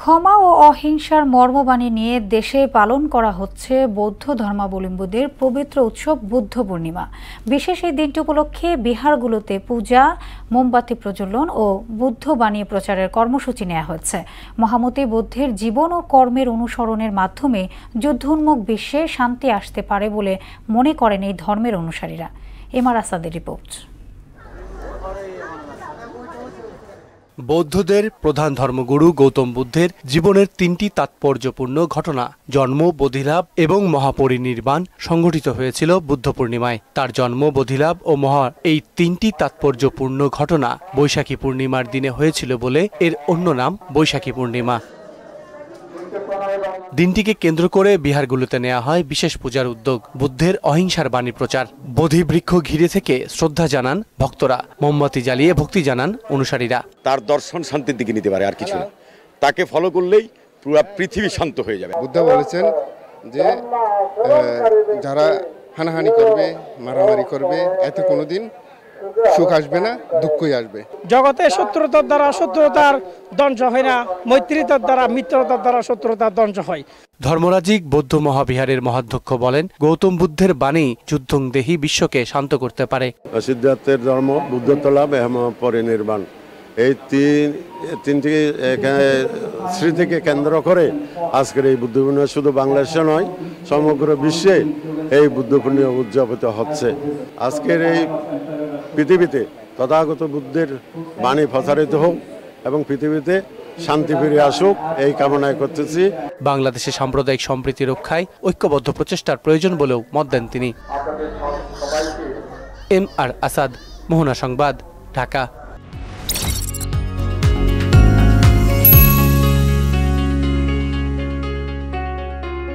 ক্ষমা ও অহিংসার মর্মবাণী নিয়ে দেশে পালন করা হচ্ছে বৌদ্ধ ধর্মাবলম্বীদের পবিত্র উৎসব বুদ্ধ পূর্ণিমা। বিশেষ এই দিনটি উপলক্ষে বিহারগুলোতে পূজা, মোমবাতি প্রজ্বলন ও বুদ্ধ বাণী প্রচারের কর্মসূচি নেওয়া হয়েছে। মহামতি বুদ্ধের জীবন ও কর্মের অনুসরণের মাধ্যমে যুদ্ধোন্মুখ বিশ্বে শান্তি আসতে পারে বলে মনে করেন এই ধর্মের অনুসারীরা। এমআর আসাদের রিপোর্ট। বৌদ্ধদের প্রধান ধর্মগুরু গৌতম বুদ্ধের জীবনের তিনটি তাৎপর্যপূর্ণ ঘটনা জন্ম, বোধিলাভ এবং মহাপরিনির্বাণ সংঘটিত হয়েছিল বুদ্ধ পূর্ণিমায়। তার জন্ম, বোধিলাভ ও এই তিনটি তাৎপর্যপূর্ণ ঘটনা বৈশাখী পূর্ণিমার দিনে হয়েছিল বলে এর অন্য নাম বৈশাখী পূর্ণিমা। দিনটিকে কেন্দ্র করে বিহারগুলোতে নেওয়া হয় বিশেষ পূজার উদ্যোগ। বুদ্ধের অহিংসার বাণী প্রচার, বোধিবৃক্ষ ঘিরে থেকে শ্রদ্ধা জানান ভক্তরা, মোমবাতি জ্বালিয়ে ভক্তি জানান অনুসারীরা। তার দর্শন শান্তির দিকে নিতে পারে, আর কিছু না। তাকে ফলো করলেই পুরো পৃথিবী শান্ত হয়ে যাবে। বুদ্ধ বলেছেন যে যারা হানাহানি করবে, মারামারি করবে, এতে কোনোদিন সুখ আসবে না, দুঃখই আসবে। জগতে শত্রুতার দ্বারা শত্রুতার ধ্বংস হয় না, মৈত্রীতার দ্বারা মিত্রতার দ্বারা শত্রুতার ধ্বংস হয়। ধর্মরাজিক বৌদ্ধ মহাবিহারের মহাধ্যক্ষ বলেন, গৌতম বুদ্ধের বাণী যুদ্ধং দেহি বিশ্বকে শান্ত করতে পারে। সিদ্ধার্থের ধর্ম, বুদ্ধত্ব লাভ এবং পরিনির্বাণ, এই তিনটি স্মৃতিকে কেন্দ্র করে আজকের এই বুদ্ধ পূর্ণিমা শুধু বাংলাদেশে নয়, সমগ্র বিশ্বে এই বুদ্ধ পূর্ণিমা উদযাপিত হচ্ছে। আজকের এই পৃথিবীতে তথাগত বুদ্ধের বাণী প্রচারিত হোক এবং পৃথিবীতে শান্তি ফিরে আসুক, এই কামনায় করতেছি। বাংলাদেশে সাম্প্রদায়িক সম্প্রীতি রক্ষায় ঐক্যবদ্ধ প্রচেষ্টার প্রয়োজন বলেও মত দেন তিনি। এমআর আসাদ, মোহনা সংবাদ, ঢাকা।